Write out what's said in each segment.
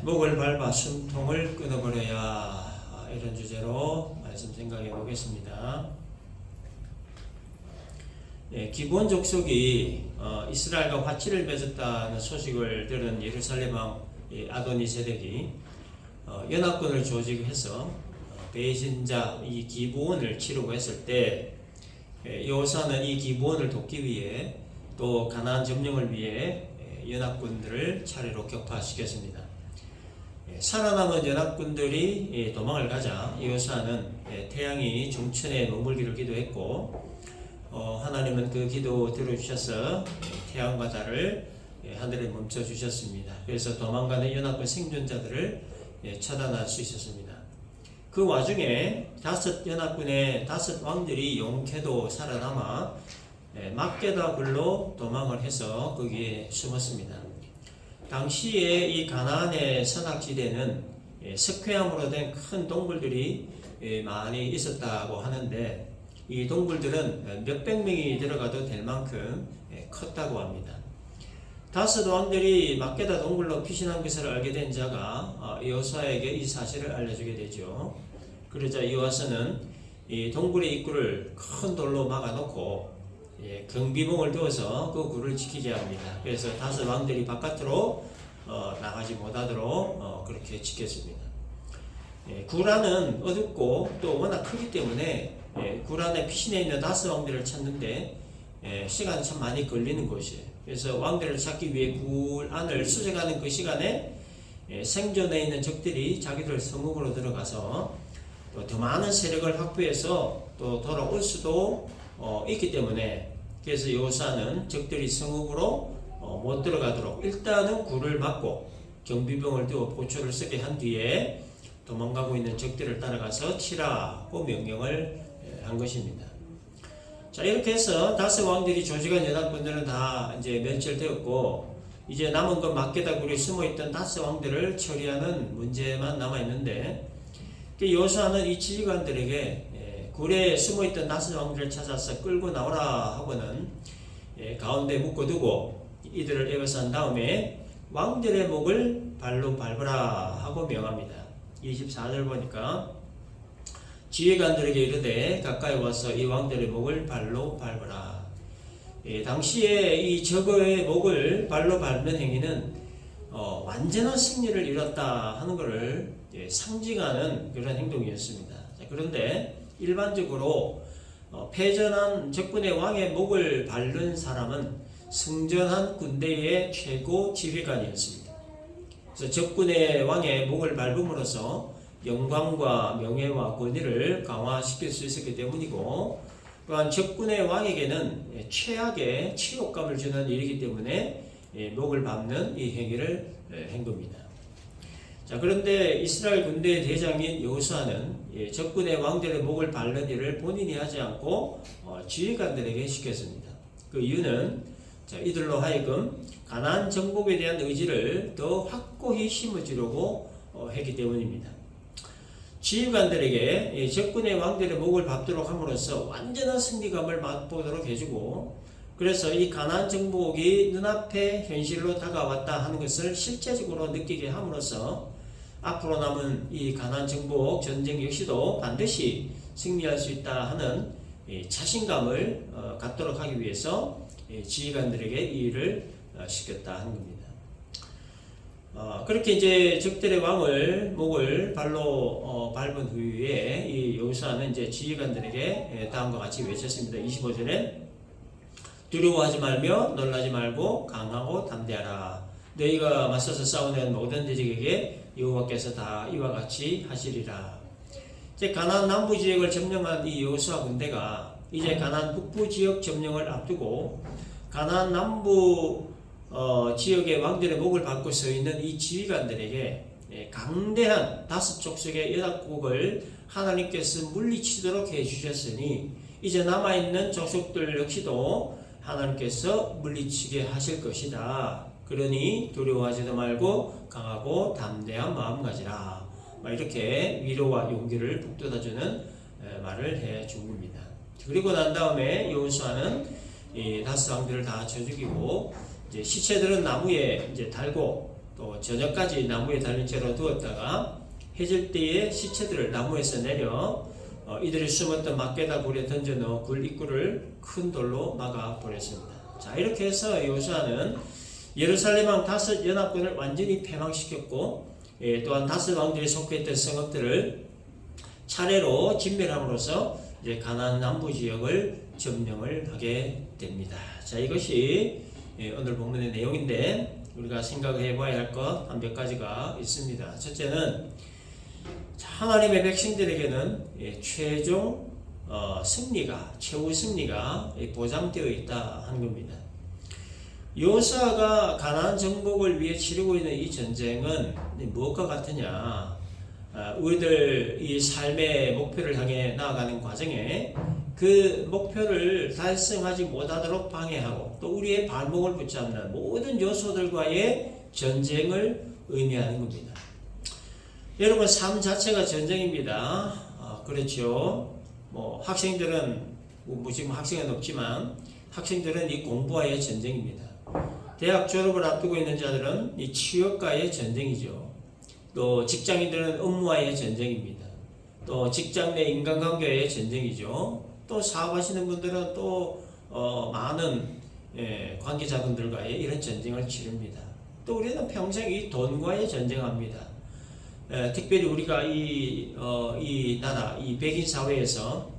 목을 밟아 숨통을 끊어버려야, 이런 주제로 말씀 생각해 보겠습니다. 기브온 족속이 이스라엘과 화치를 맺었다는 소식을 들은 예루살렘 왕 아도니세덱이 연합군을 조직해서 배신자 이 기브온을 치르고 했을 때, 여호사는 이 기브온을 돕기 위해 또 가나안 점령을 위해 연합군들을 차례로 격파시켰습니다. 살아남은 연합군들이 도망을 가자 여호사는 태양이 중천에 머물기를 기도했고, 하나님은 그 기도 들어주셔서 태양과 달을 하늘에 멈춰주셨습니다. 그래서 도망가는 연합군 생존자들을 차단할 수 있었습니다. 그 와중에 다섯 연합군의 다섯 왕들이 용케도 살아남아 막게다 굴로 도망을 해서 거기에 숨었습니다. 당시에 이 가나안의 선악지대는 석회암으로 된 큰 동굴들이 많이 있었다고 하는데, 이 동굴들은 몇백 명이 들어가도 될 만큼 컸다고 합니다. 다섯 왕들이 막게다 동굴로 피신한 것을 알게 된 자가 여호사에게 이 사실을 알려주게 되죠. 그러자 여호사는 이 동굴의 입구를 큰 돌로 막아놓고 경비봉을 두어서 그 굴을 지키게 합니다. 그래서 다섯 왕들이 바깥으로 나가지 못하도록 그렇게 지켰습니다. 굴 안은 어둡고 또 워낙 크기 때문에 굴 안에 피신해 있는 다섯 왕들을 찾는데 시간이 참 많이 걸리는 곳이에요. 그래서 왕들을 찾기 위해 굴 안을 수색하는 그 시간에 생존해 있는 적들이 자기들 성읍으로 들어가서 또 더 많은 세력을 확보해서 또 돌아올 수도 있기 때문에, 그래서 여호사는 적들이 성읍으로 못 들어가도록 일단은 굴을 막고 경비병을 두어 보초를 서게 한 뒤에 도망가고 있는 적들을 따라가서 치라고 명령을 한 것입니다. 자, 이렇게 해서 다섯 왕들이 조직한 연합군들은 다 이제 멸절되었고, 이제 남은 건 막게다 굴에 숨어있던 다섯 왕들을 처리하는 문제만 남아있는데, 여호사는 이 지휘관들에게 굴에 숨어있던 다섯 왕들을 찾아서 끌고 나오라 하고는 가운데 묶어두고 이들을 에워싼 다음에 왕들의 목을 발로 밟으라 하고 명합니다. 24절 보니까 지휘관들에게 이르되 가까이 와서 이 왕들의 목을 발로 밟으라. 당시에 이 적의 목을 발로 밟는 행위는 완전한 승리를 이뤘다 하는 것을 상징하는 그런 행동이었습니다. 그런데 일반적으로 패전한 적군의 왕의 목을 밟는 사람은 승전한 군대의 최고 지휘관이었습니다. 그래서 적군의 왕의 목을 밟음으로써 영광과 명예와 권위를 강화시킬 수 있었기 때문이고, 또한 적군의 왕에게는 최악의 치욕감을 주는 일이기 때문에 목을 밟는 이 행위를 한 겁니다. 자, 그런데 이스라엘 군대의 대장인 여호수아는 적군의 왕들의 목을 밟는 일을 본인이 하지 않고 지휘관들에게 시켰습니다. 그 이유는 이들로 하여금 가나안 정복에 대한 의지를 더 확고히 심어주려고 했기 때문입니다. 지휘관들에게 적군의 왕들의 목을 밟도록 함으로써 완전한 승리감을 맛보도록 해주고, 그래서 이 가나안 정복이 눈앞에 현실로 다가왔다 하는 것을 실제적으로 느끼게 함으로써 앞으로 남은 이 가나안 정복 전쟁 역시도 반드시 승리할 수 있다 하는 자신감을 갖도록 하기 위해서 지휘관들에게 이 일을 시켰다 하는 겁니다. 그렇게 이제 적들의 왕을 목을 발로 밟은 후에 이 여호수아는 이제 지휘관들에게 다음과 같이 외쳤습니다. 25절에 두려워하지 말며 놀라지 말고 강하고 담대하라. 너희가 맞서서 싸우는 모든 대적에게 여호와께서 다 이와 같이 하시리라. 이제 가나안 남부 지역을 점령한 이 여호수아 군대가 이제 가나안 북부 지역 점령을 앞두고 가나안 남부 지역의 왕들의 목을 밟고 서 있는 이 지휘관들에게 강대한 다섯 족속의 연합국을 하나님께서 물리치도록 해주셨으니 이제 남아있는 족속들 역시도 하나님께서 물리치게 하실 것이다. 그러니 두려워하지도 말고 강하고 담대한 마음 가지라. 이렇게 위로와 용기를 북돋아주는 말을 해준 겁니다. 그리고 난 다음에 여호수아는 이 다섯 왕들을 다 쳐 죽이고, 이제 시체들은 나무에 이제 달고 또 저녁까지 나무에 달린 채로 두었다가 해질 때에 시체들을 나무에서 내려 이들이 숨었던 막게다 굴에 던져 넣어 굴 입구를 큰 돌로 막아 보냈습니다. 자, 이렇게 해서 여호수아는 예루살렘 왕 5 연합군을 완전히 패망시켰고, 또한 5 왕들이 속했던 성읍들을 차례로 진멸함으로써 이제 가나안 남부 지역을 점령을 하게 됩니다. 자, 이것이 오늘 본문의 내용인데 우리가 생각해 봐야 할 것 한 몇 가지가 있습니다. 첫째는 하나님의 백성들에게는 최종 승리가, 최후 승리가 보장되어 있다 하는 겁니다. 여호수아가 가나안 정복을 위해 치르고 있는 이 전쟁은 무엇과 같으냐? 우리들 이 삶의 목표를 향해 나아가는 과정에 그 목표를 달성하지 못하도록 방해하고 또 우리의 발목을 붙잡는 모든 요소들과의 전쟁을 의미하는 겁니다. 여러분, 삶 자체가 전쟁입니다. 그렇죠. 학생들은 지금 학생은 없지만 학생들은 이 공부와의 전쟁입니다. 대학 졸업을 앞두고 있는 자들은 이 취업과의 전쟁이죠. 또 직장인들은 업무와의 전쟁입니다. 또 직장 내 인간관계의 전쟁이죠. 또 사업하시는 분들은 또 많은 관계자분들과의 이런 전쟁을 치릅니다. 또 우리는 평생 이 돈과의 전쟁합니다. 특별히 우리가 이 나라, 이 백인 사회에서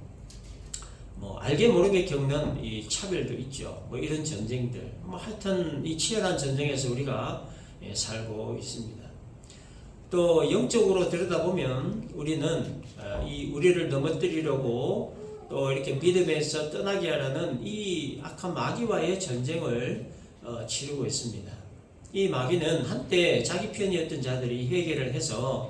알게 모르게 겪는 이 차별도 있죠. 이런 전쟁들, 하여튼 이 치열한 전쟁에서 우리가 살고 있습니다. 또 영적으로 들여다보면 우리는 우리를 넘어뜨리려고 또 이렇게 믿음에서 떠나게 하라는 이 악한 마귀와의 전쟁을 치르고 있습니다. 이 마귀는 한때 자기 편이었던 자들이 회개를 해서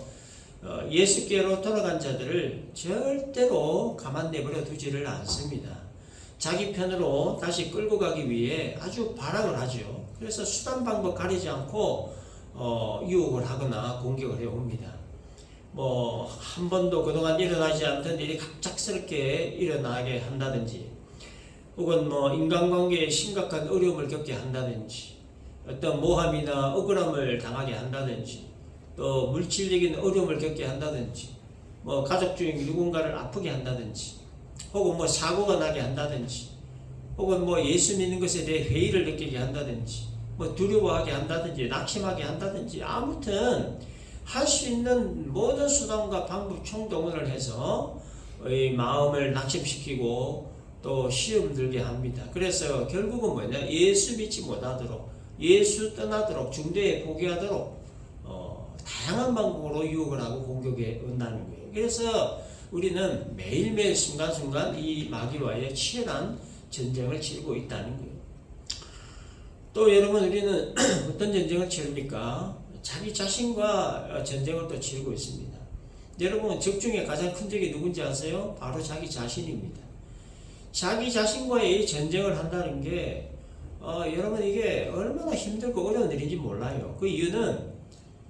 예수께로 돌아간 자들을 절대로 가만 내버려 두지를 않습니다. 자기 편으로 다시 끌고 가기 위해 아주 발악을 하죠. 그래서 수단 방법 가리지 않고 유혹을 하거나 공격을 해옵니다. 한 번도 그동안 일어나지 않던 일이 갑작스럽게 일어나게 한다든지, 혹은 인간관계에 심각한 어려움을 겪게 한다든지, 어떤 모함이나 억울함을 당하게 한다든지, 또 물질적인 어려움을 겪게 한다든지, 가족 중에 누군가를 아프게 한다든지, 혹은 사고가 나게 한다든지, 혹은 예수 믿는 것에 대해 회의를 느끼게 한다든지, 두려워하게 한다든지, 낙심하게 한다든지, 아무튼 할 수 있는 모든 수단과 방법 총동원을 해서 마음을 낙심시키고 또 시험 들게 합니다. 그래서 결국은 예수 믿지 못하도록, 예수 떠나도록, 중도에 포기하도록 다양한 방법으로 유혹을 하고 공격해 온다는 거예요. 그래서 우리는 매일매일 순간순간 이 마귀와의 치열한 전쟁을 치르고 있다는 거예요. 또 여러분, 우리는 어떤 전쟁을 치릅니까? 자기 자신과 전쟁을 또 치르고 있습니다. 여러분, 적 중에 가장 큰 적이 누군지 아세요? 바로 자기 자신입니다. 자기 자신과의 전쟁을 한다는 게 여러분, 이게 얼마나 힘들고 어려운 일인지 몰라요. 그 이유는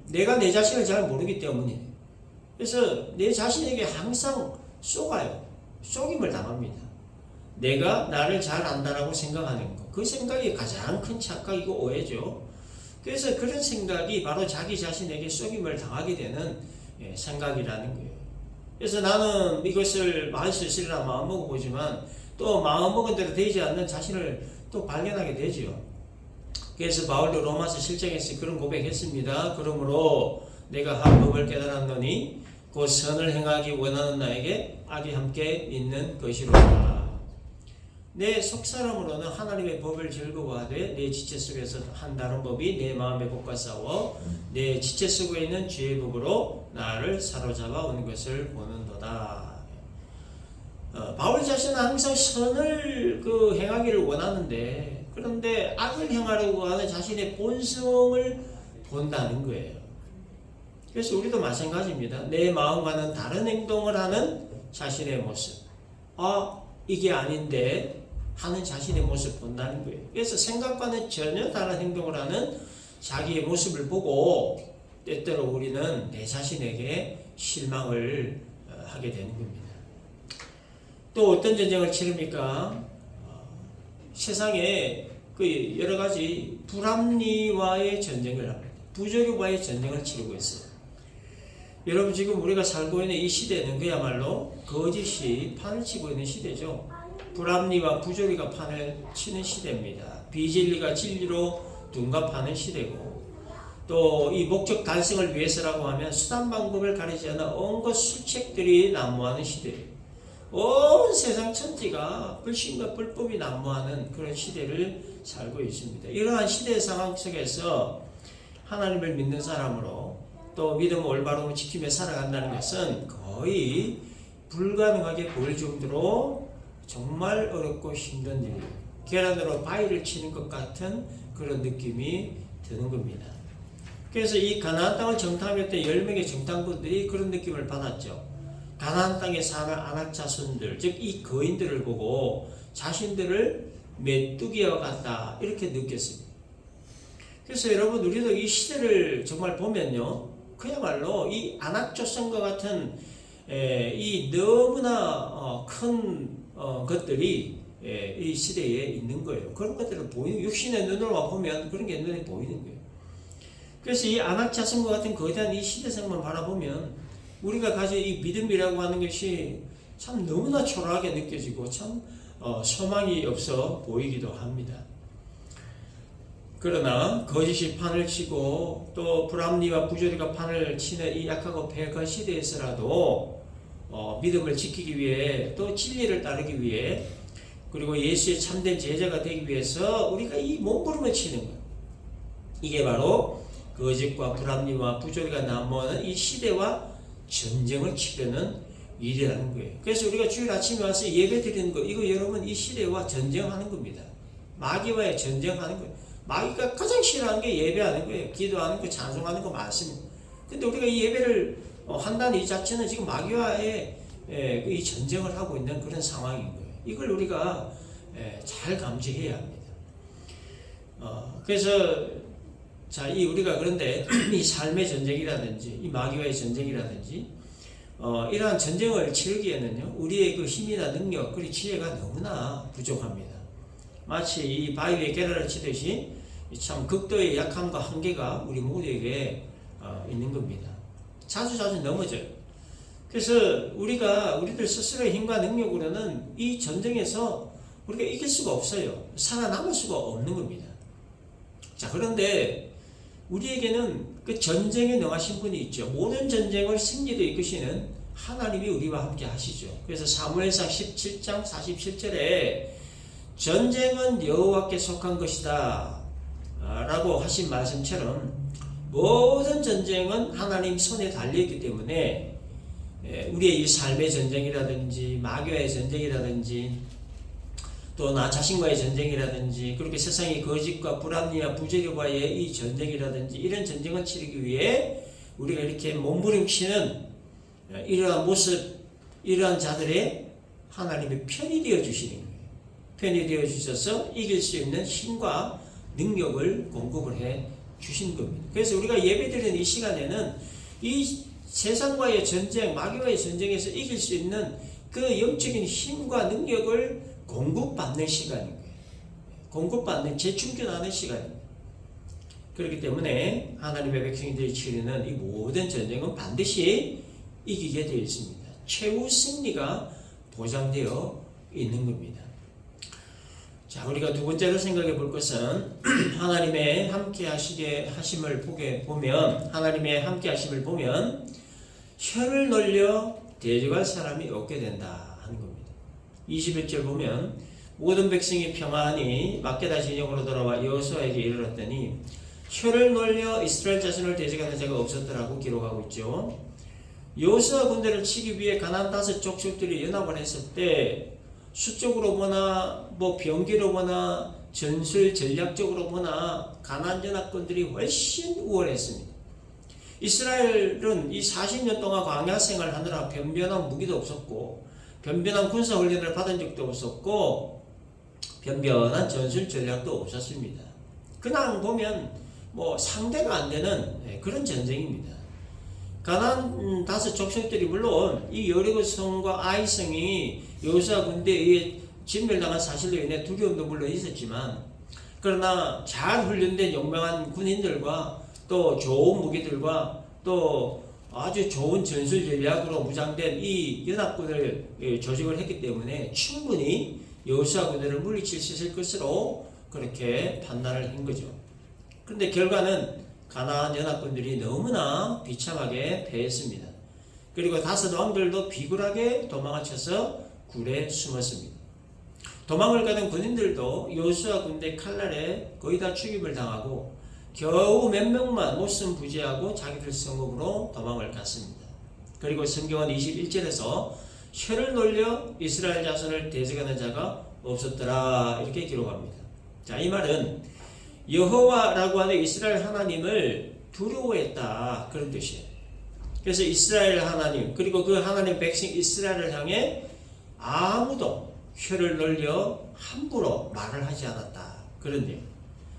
내가 내 자신을 잘 모르기 때문이에요. 그래서 내 자신에게 항상 속아요. 속임을 당합니다. 내가 나를 잘 안다라고 생각하는 것, 그 생각이 가장 큰 착각이고 오해죠. 그래서 그런 생각이 바로 자기 자신에게 속임을 당하게 되는 생각이라는 거예요. 그래서 나는 이것을 말 수 있으리라 마음먹어 보지만 또 마음먹은 대로 되지 않는 자신을 또 발견하게 되죠. 그래서 바울도 로마서 7장에서 그런 고백했습니다. 그러므로 내가 한 법을 깨달았노니 곧 선을 행하기 원하는 나에게 악이 함께 있는 것이로다. 내 속사람으로는 하나님의 법을 즐거워하되 내 지체 속에서 한 다른 법이 내 마음에 복과 싸워 내 지체 속에 있는 죄의 법으로 나를 사로잡아 오는 것을 보는도다. 바울 자신은 항상 선을 행하기를 원하는데, 그런데 악을 행하려고 하는 자신의 본성을 본다는 거예요. 그래서 우리도 마찬가지입니다. 내 마음과는 다른 행동을 하는 자신의 모습, 이게 아닌데 하는 자신의 모습을 본다는 거예요. 그래서 생각과는 전혀 다른 행동을 하는 자기의 모습을 보고 때때로 우리는 내 자신에게 실망을 하게 되는 겁니다. 또 어떤 전쟁을 치릅니까? 세상에 여러 가지 불합리와의 전쟁을 합니다. 부조리와의 전쟁을 치르고 있어요. 여러분 지금 우리가 살고 있는 이 시대는 그야말로 거짓이 판을 치고 있는 시대죠. 불합리와 부조리가 판을 치는 시대입니다. 비진리가 진리로 둔갑하는 시대고, 또 이 목적 달성을 위해서라고 하면 수단 방법을 가리지 않아 온갖 수책들이 난무하는 시대예요. 온 세상 천지가 불신과 불법이 난무하는 그런 시대를 살고 있습니다. 이러한 시대 상황 속에서 하나님을 믿는 사람으로 또 믿음을 올바로 지키며 살아간다는 것은 거의 불가능하게 보일 정도로 정말 어렵고 힘든 일이에요. 계란으로 바위를 치는 것 같은 그런 느낌이 드는 겁니다. 그래서 이 가나안 땅을 정탐했던 10명의 정탐꾼들이 그런 느낌을 받았죠. 가나안 땅에 사는 아낙 자손들, 즉 이 거인들을 보고 자신들을 메뚜기와 같다 이렇게 느꼈습니다. 그래서 여러분 우리도 이 시대를 정말 보면요, 그야말로 이 아낙 조선과 같은 이 너무나 큰 것들이 이 시대에 있는 거예요. 그런 것들을 보이는, 육신의 눈으로만 보면 그런 게 눈에 보이는 거예요. 그래서 이 아낙 자손과 같은 거대한 이 시대상만 바라보면 우리가 가진 이 믿음이라고 하는 것이 참 너무나 초라하게 느껴지고 참 소망이 없어 보이기도 합니다. 그러나 거짓이 판을 치고 또 불합리와 부조리가 판을 치는 이 약하고 패역한 시대에서라도 믿음을 지키기 위해 또 진리를 따르기 위해 그리고 예수의 참된 제자가 되기 위해서 우리가 이 몸부림을 치는 거예요. 이게 바로 거짓과 불합리와 부조리가 난무하는 이 시대와 전쟁을 치르는 일이라는 거예요. 그래서 우리가 주일 아침에 와서 예배 드리는 거, 이거 여러분 이 시대와 전쟁하는 겁니다. 마귀와의 전쟁하는 거예요. 마귀가 가장 싫어하는 게 예배하는 거예요. 기도하는 거, 찬송하는 거, 말씀. 근데 우리가 이 예배를 한다는 이 자체는 지금 마귀와의 이 전쟁을 하고 있는 그런 상황인 거예요. 이걸 우리가 잘 감지해야 합니다. 그래서 자, 우리가 그런데 이 삶의 전쟁이라든지 이 마귀와의 전쟁이라든지 이러한 전쟁을 치르기에는요, 우리의 그 힘이나 능력 그리고 지혜가 너무나 부족합니다. 마치 이 바위에 계란을 치듯이 참 극도의 약함과 한계가 우리 모두에게 있는 겁니다. 자주 넘어져요. 그래서 우리들 스스로의 힘과 능력으로는 이 전쟁에서 우리가 이길 수가 없어요. 살아남을 수가 없는 겁니다. 자, 그런데 우리에게는 그 전쟁에 능하신 분이 있죠. 모든 전쟁을 승리로 이끄시는 하나님이 우리와 함께 하시죠. 그래서 사무엘상 17장 47절에 전쟁은 여호와께 속한 것이다 라고 하신 말씀처럼 모든 전쟁은 하나님 손에 달려있기 때문에 우리의 이 삶의 전쟁이라든지 마귀와의 전쟁이라든지 또 나 자신과의 전쟁이라든지 그렇게 세상의 거짓과 불합리와 부조리와의 이 전쟁이라든지 이런 전쟁을 치르기 위해 우리가 이렇게 몸부림치는 이러한 모습, 이러한 자들의 하나님의 편이 되어 주시는 거예요. 편이 되어 주셔서 이길 수 있는 힘과 능력을 공급을 해 주신 겁니다. 그래서 우리가 예배드리는 이 시간에는 이 세상과의 전쟁, 마귀와의 전쟁에서 이길 수 있는 그 영적인 힘과 능력을 공급받는 시간인 거예요. 공급받는, 재충전하는 시간입니다. 그렇기 때문에 하나님의 백성들이 치르는 이 모든 전쟁은 반드시 이기게 되어 있습니다. 최후 승리가 보장되어 있는 겁니다. 자, 우리가 두 번째로 생각해 볼 것은 하나님의 함께 하심을 보면 하나님의 함께 하심을 보면 혀를 놀려 대적할 사람이 없게 된다 하는 겁니다. 21절 보면 모든 백성이 평안히 막게다 진영으로 돌아와 여호수아에게 이르렀더니 혀를 놀려 이스라엘 자손을 대적하는 자가 없었더라고 기록하고 있죠. 여호수아 군대를 치기 위해 가나안 5 족속들이 연합을 했을 때 수적으로 보나 병기로 보나 전술 전략적으로 보나 가나안 연합군들이 훨씬 우월했습니다. 이스라엘은 이 40년 동안 광야 생활을 하느라 변변한 무기도 없었고 변변한 군사 훈련을 받은 적도 없었고 변변한 전술 전략도 없었습니다. 그냥 보면 상대가 안 되는 그런 전쟁입니다. 가나안 5 족속들이 물론 이 여리고성과 아이성이 여호수아 군대에 의해 진멸당한 사실로 인해 두려움도 물론 있었지만 그러나 잘 훈련된 용맹한 군인들과 또 좋은 무기들과 또 아주 좋은 전술 전략으로 무장된 이 연합군을 조직을 했기 때문에 충분히 여호수아 군대를 물리칠 수 있을 것으로 그렇게 판단을 한 거죠. 그런데 결과는 가나안 연합군들이 너무나 비참하게 패했습니다. 그리고 다섯 왕들도 비굴하게 도망을 쳐서 굴에 숨었습니다. 도망을 가던 군인들도 여호수아 군대 칼날에 거의 다 죽임을 당하고 겨우 몇 명만 목숨 부지하고 자기들 성읍으로 도망을 갔습니다. 그리고 성경은 21절에서 혀를 놀려 이스라엘 자손을 대적하는 자가 없었더라 이렇게 기록합니다. 자, 이 말은 여호와라고 하는 이스라엘 하나님을 두려워했다 그런 뜻이에요. 그래서 이스라엘 하나님 그리고 그 하나님 백성 이스라엘을 향해 아무도 혀를 놀려 함부로 말을 하지 않았다 그런 내용.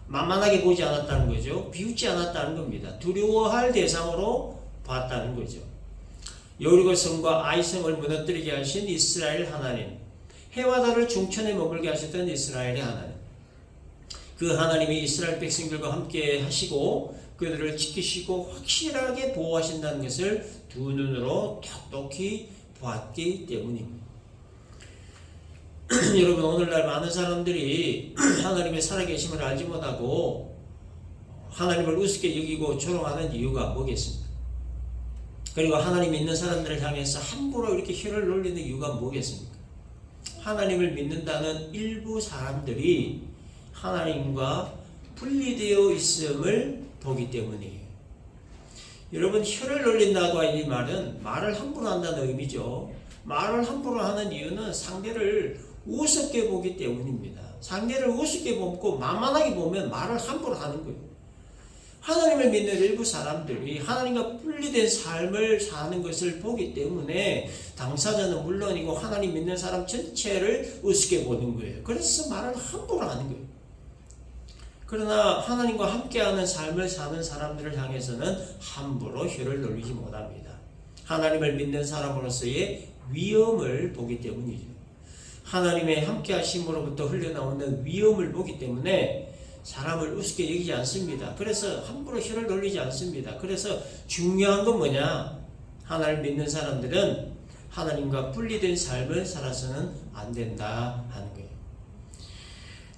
만만하게 보지 않았다는 거죠. 비웃지 않았다는 겁니다. 두려워할 대상으로 봤다는 거죠. 여리고 성과 아이 성을 무너뜨리게 하신 이스라엘 하나님, 해와 달을 중천에 머물게 하셨던 이스라엘의 하나님, 그 하나님이 이스라엘 백성들과 함께 하시고 그들을 지키시고 확실하게 보호하신다는 것을 두 눈으로 똑똑히 보았기 때문입니다. 여러분, 오늘날 많은 사람들이 하나님의 살아계심을 알지 못하고 하나님을 우습게 여기고 조롱하는 이유가 뭐겠습니까? 그리고 하나님 믿는 사람들을 향해서 함부로 이렇게 혀를 놀리는 이유가 뭐겠습니까? 하나님을 믿는다는 일부 사람들이 하나님과 분리되어 있음을 보기 때문이에요. 여러분, 혀를 놀린다고 하는 이 말은 말을 함부로 한다는 의미죠. 말을 함부로 하는 이유는 상대를 우습게 보기 때문입니다. 상대를 우습게 보고 만만하게 보면 말을 함부로 하는 거예요. 하나님을 믿는 일부 사람들이 하나님과 분리된 삶을 사는 것을 보기 때문에 당사자는 물론이고 하나님 믿는 사람 전체를 우습게 보는 거예요. 그래서 말을 함부로 하는 거예요. 그러나 하나님과 함께하는 삶을 사는 사람들을 향해서는 함부로 혀를 놀리지 못합니다. 하나님을 믿는 사람으로서의 위엄을 보기 때문이죠. 하나님의 함께하심으로부터 흘러나오는 위엄을 보기 때문에 사람을 우습게 여기지 않습니다. 그래서 함부로 혀를 놀리지 않습니다. 그래서 중요한 건 뭐냐? 하나님을 믿는 사람들은 하나님과 분리된 삶을 살아서는 안 된다 하는 거예요.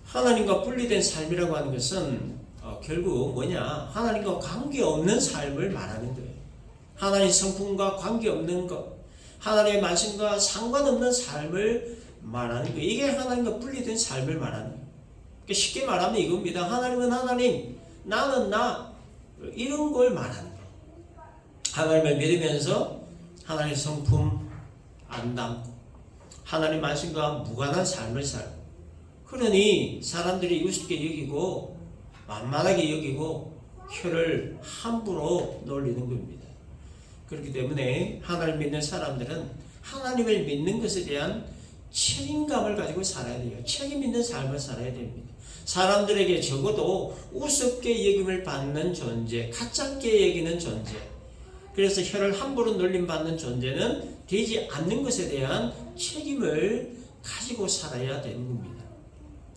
하나님과 분리된 삶이라고 하는 것은 결국 뭐냐? 하나님과 관계없는 삶을 말하는 거예요. 하나님 성품과 관계없는 것, 하나님의 말씀과 상관없는 삶을 말하는 거예요. 이게 하나님과 분리된 삶을 말하는 거예요. 쉽게 말하면 이겁니다. 하나님은 하나님, 나는 나, 이런 걸 말하는 거예요. 하나님을 믿으면서 하나님의 성품 안 담고 하나님 말씀과 무관한 삶을 살고, 그러니 사람들이 우습게 여기고 만만하게 여기고 혀를 함부로 놀리는 겁니다. 그렇기 때문에 하나님 믿는 사람들은 하나님을 믿는 것에 대한 책임감을 가지고 살아야 돼요. 책임 있는 삶을 살아야 됩니다. 사람들에게 적어도 우습게 여김을 받는 존재, 가짜게 여기는 존재, 그래서 혀를 함부로 놀림받는 존재는 되지 않는 것에 대한 책임을 가지고 살아야 되는 겁니다.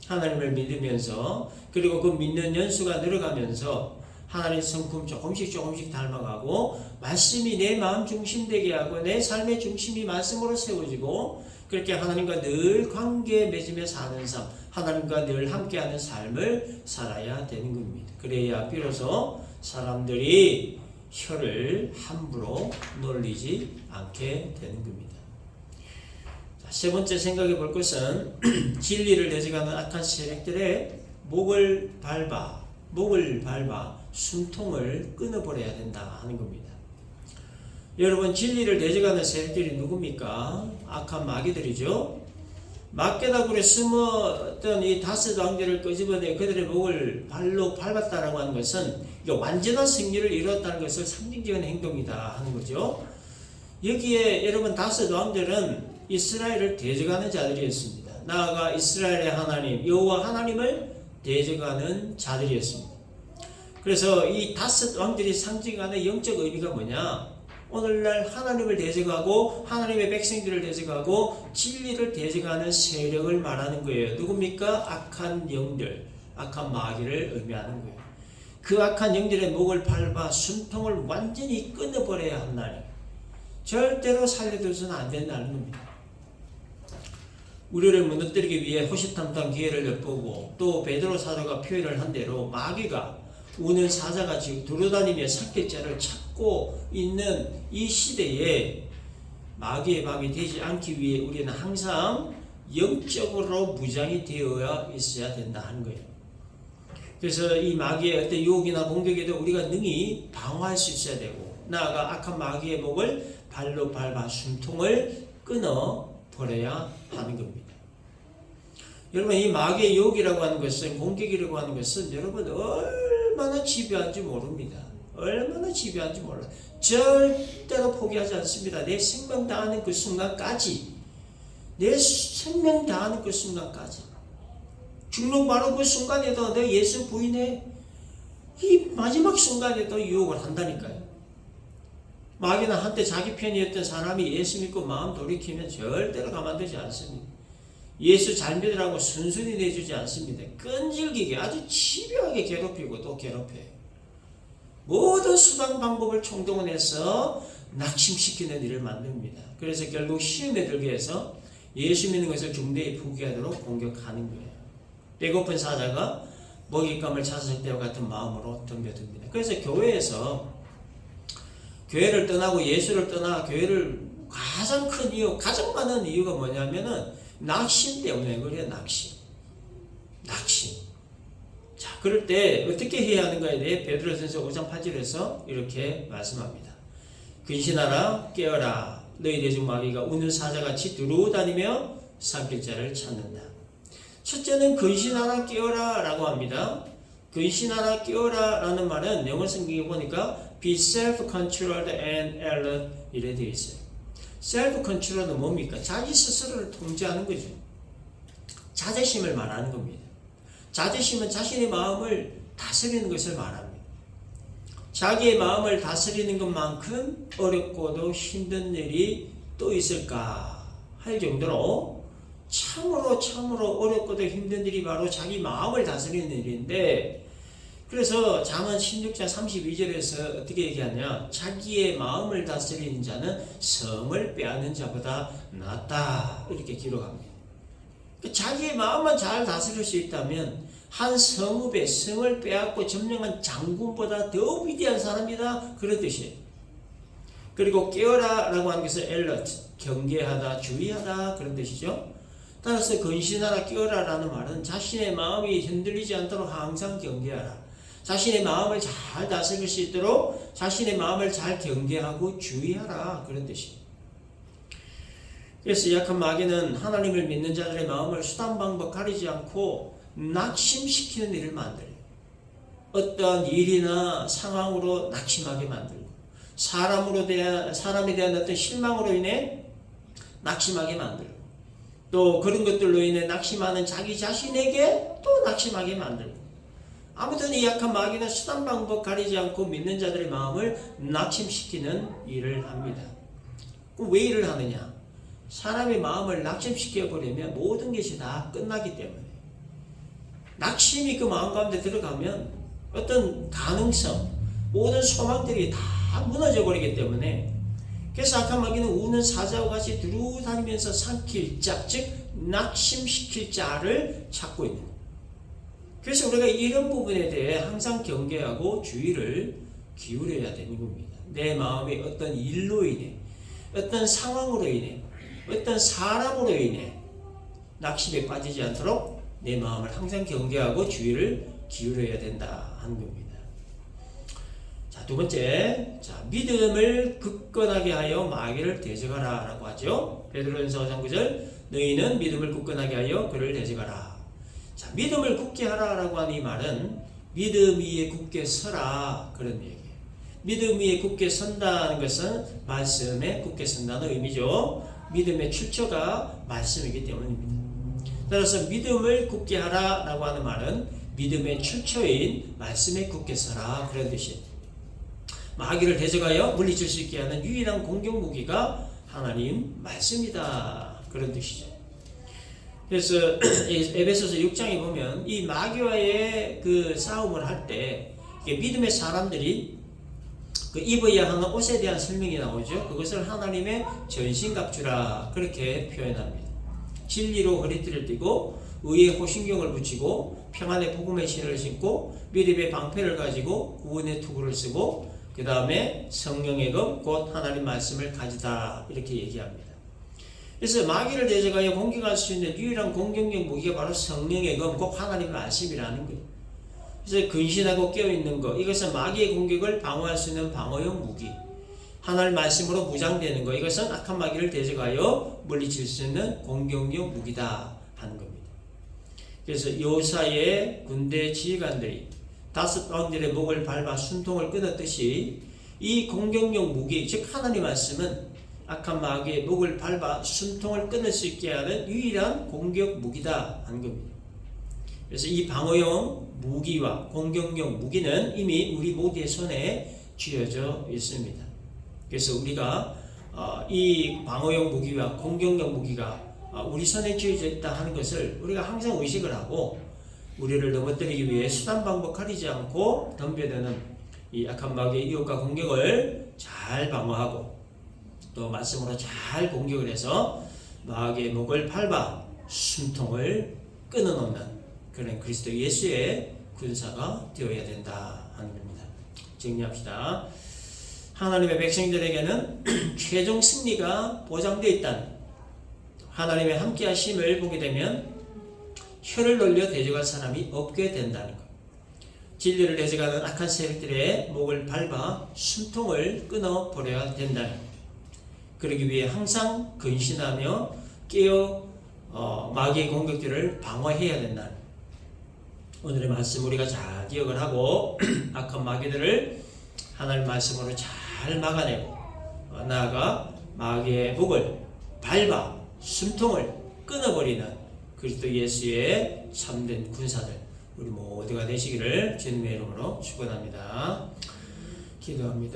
하나님을 믿으면서 그리고 그 믿는 연수가 늘어가면서 하나님의 성품 조금씩 닮아가고 말씀이 내 마음 중심 되게 하고 내 삶의 중심이 말씀으로 세워지고 그렇게 하나님과 늘 관계 맺으며 사는 삶, 하나님과 늘 함께하는 삶을 살아야 되는 겁니다. 그래야 비로소 사람들이 혀를 함부로 놀리지 않게 되는 겁니다. 자, 세 번째 생각해 볼 것은 진리를 내재가는 악한 세력들의 목을 밟아 숨통을 끊어버려야 된다 하는 겁니다. 여러분, 진리를 대적하는 세력들이 누굽니까? 악한 마귀들이죠. 막대다굴에 숨었던 이 다섯 왕들을 끄집어내 그들의 목을 발로 밟았다라고 하는 것은 완전한 승리를 이루었다는 것을 상징적인 행동이다 하는 거죠. 여기에 여러분 다섯 왕들은 이스라엘을 대적하는 자들이었습니다. 나아가 이스라엘의 하나님 여호와 하나님을 대적하는 자들이었습니다. 그래서 이 다섯 왕들이 상징하는 영적 의미가 뭐냐? 오늘날 하나님을 대적하고 하나님의 백성들을 대적하고 진리를 대적하는 세력을 말하는 거예요. 누굽니까? 악한 영들, 악한 마귀를 의미하는 거예요. 그 악한 영들의 목을 밟아 숨통을 완전히 끊어버려야 한다니, 절대로 살려둬서는 안 된다는 겁니다. 우리를 무너뜨리기 위해 호시탐탐 기회를 엿보고, 또 베드로 사도가 표현을 한 대로 마귀가 우는 사자가 지금 두루다니며 삭힐 자를 찾고 있는 이 시대에 마귀의 밥이 되지 않기 위해 우리는 항상 영적으로 무장이 되어야 있어야 된다 하는 거예요. 그래서 이 마귀의 어떤 유혹이나 공격에도 우리가 능히 방어할 수 있어야 되고, 나아가 악한 마귀의 목을 발로 밟아 숨통을 끊어 버려야 하는 겁니다. 여러분, 이 마귀의 유혹이라고 하는 것은, 공격이라고 하는 것은 여러분 얼마나 지배한지 모릅니다. 얼마나 지배한지 몰라요. 절대로 포기하지 않습니다. 내 생명 다하는 그 순간까지, 내 생명 다하는 그 순간까지, 죽는 바로 그 순간에도 내 예수 부인해, 이 마지막 순간에도 유혹을 한다니까요. 마귀는 한때 자기 편이었던 사람이 예수 믿고 마음 돌이키면 절대로 가만두지 않습니다. 예수 잘 믿으라고 순순히 내주지 않습니다. 끈질기게 아주 집요하게 괴롭히고 또 괴롭혀요. 모든 수단 방법을 총동원해서 낙심시키는 일을 만듭니다. 그래서 결국 시험에 들게 해서 예수 믿는 것을 중대히 포기하도록 공격하는 거예요. 배고픈 사자가 먹잇감을 찾을 때와 같은 마음으로 덤벼듭니다. 그래서 교회를 떠나고 예수를 떠나 교회를 가장 큰 이유, 가장 많은 이유가 뭐냐면은 낙심 때문에 그래요. 낙심. 자, 그럴 때 어떻게 해야 하는가에 대해 베드로전서 5장 8절에서 이렇게 말씀합니다. 근신하라, 깨어라. 너희 대중 마귀가 우는 사자같이 두루다니며 삼킬 자를 찾는다. 첫째는 근신하라, 깨어라 라고 합니다. 근신하라, 깨어라 라는 말은 영어 성경에 보니까 be self-controlled and alert 이래 되어 있어요. self-control은 뭡니까? 자기 스스로를 통제하는 거죠. 자제심을 말하는 겁니다. 자제심은 자신의 마음을 다스리는 것을 말합니다. 자기의 마음을 다스리는 것만큼 어렵고도 힘든 일이 또 있을까 할 정도로 참으로 어렵고도 힘든 일이 바로 자기 마음을 다스리는 일인데, 그래서 잠언 16장 32절에서 어떻게 얘기하냐, 자기의 마음을 다스리는 자는 성을 빼앗는 자보다 낫다 이렇게 기록합니다. 자기의 마음만 잘 다스릴 수 있다면 한 성읍의 성을 빼앗고 점령한 장군보다 더 위대한 사람이다 그런 뜻이에요. 그리고 깨어라 라고 하는 것은 alert, 경계하다, 주의하다 그런 뜻이죠. 따라서 근신하라, 깨어라 라는 말은 자신의 마음이 흔들리지 않도록 항상 경계하라, 자신의 마음을 잘 다스릴 수 있도록 자신의 마음을 잘 경계하고 주의하라 그런 뜻이에요. 그래서 약한 마귀는 하나님을 믿는 자들의 마음을 수단 방법 가리지 않고 낙심시키는 일을 만들어요. 어떠한 일이나 상황으로 낙심하게 만들고, 사람에 대한 어떤 실망으로 인해 낙심하게 만들고, 또 그런 것들로 인해 낙심하는 자기 자신에게 또 낙심하게 만들고, 아무튼 이 약한 마귀는 수단 방법 가리지 않고 믿는 자들의 마음을 낙심시키는 일을 합니다. 그럼 왜 일을 하느냐? 사람의 마음을 낙심시켜버리면 모든 것이 다 끝나기 때문에, 낙심이 그 마음 가운데 들어가면 어떤 가능성, 모든 소망들이 다 무너져 버리기 때문에, 그래서 악한 마귀는 우는 사자와 같이 두루다니면서 삼킬 자, 즉 낙심시킬 자를 찾고 있는 거예요. 그래서 우리가 이런 부분에 대해 항상 경계하고 주의를 기울여야 되는 겁니다. 내 마음의 어떤 일로 인해, 어떤 상황으로 인해, 어떤 사람으로 인해 낙심에 빠지지 않도록 내 마음을 항상 경계하고 주의를 기울여야 된다 하는 겁니다. 자, 두 번째, 믿음을 굳건하게 하여 마귀를 대적하라 라고 하죠. 베드로전서 5장 9절, 너희는 믿음을 굳건하게 하여 그를 대적하라. 자, 믿음을 굳게 하라라고 하는 이 말은 믿음 위에 굳게 서라 그런 얘기예요. 믿음 위에 굳게 선다는 것은 말씀에 굳게 선다는 의미죠. 믿음의 출처가 말씀이기 때문입니다. 따라서 믿음을 굳게 하라라고 하는 말은 믿음의 출처인 말씀에 굳게 서라 그런 뜻이에요. 마귀를 대적하여 물리칠 수 있게 하는 유일한 공격 무기가 하나님 말씀이다 그런 뜻이죠. 그래서 에베소서 6장에 보면 이 마귀와의 그 싸움을 할 때 믿음의 사람들이 그 입어야 하는 옷에 대한 설명이 나오죠. 그것을 하나님의 전신갑주라 그렇게 표현합니다. 진리로 허리띠를 띠고 의의 호신경을 붙이고 평안의 복음의 신을 신고 믿음의 방패를 가지고 구원의 투구를 쓰고 그 다음에 성령의 검 곧 하나님 말씀을 가지다 이렇게 얘기합니다. 그래서 마귀를 대적하여 공격할 수 있는 유일한 공격력 무기가 바로 성령의 검 곧 하나님 말씀이라는 거예요. 그래서 근신하고 깨어있는 것, 이것은 마귀의 공격을 방어할 수 있는 방어용 무기, 하나님 말씀으로 무장되는 것, 이것은 악한 마귀를 대적하여 물리칠 수 있는 공격용 무기다 하는 겁니다. 그래서 요사의 군대 지휘관들이 5바운들의 목을 밟아 숨통을 끊었듯이 이 공격용 무기, 즉 하나님 말씀은 악한 마귀의 목을 밟아 숨통을 끊을 수 있게 하는 유일한 공격 무기다 하는 겁니다. 그래서 이 방어용 무기와 공격용 무기는 이미 우리 모두의 손에 쥐어져 있습니다. 그래서 우리가 이 방어용 무기와 공격용 무기가 우리 손에 쥐어져 있다 하는 것을 우리가 항상 의식을 하고 우리를 넘어뜨리기 위해 수단 방법 가리지 않고 덤벼드는 이 악한 마귀의 유혹과 공격을 잘 방어하고 또 말씀으로 잘 공격을 해서 마귀의 목을 밟아 숨통을 끊어놓는 그런 그리스도 예수의 군사가 되어야 된다 하는 겁니다. 정리합시다. 하나님의 백성들에게는 최종 승리가 보장되어 있다는 하나님의 함께 하심을 보게 되면 혀를 놀려 대적할 사람이 없게 된다는 것. 진리를 대적하는 악한 세력들의 목을 밟아 숨통을 끊어버려야 된다는 것. 그러기 위해 항상 근신하며 깨어 마귀의 공격들을 방어해야 된다는 것. 오늘의 말씀 우리가 잘 기억을 하고 악한 마귀들을 하나님 말씀으로 잘 막아내고 나아가 마귀의 목을 밟아 숨통을 끊어버리는 그리스도 예수의 참된 군사들 우리 모두가 되시기를 주님의 이름으로 축원합니다. 기도합니다.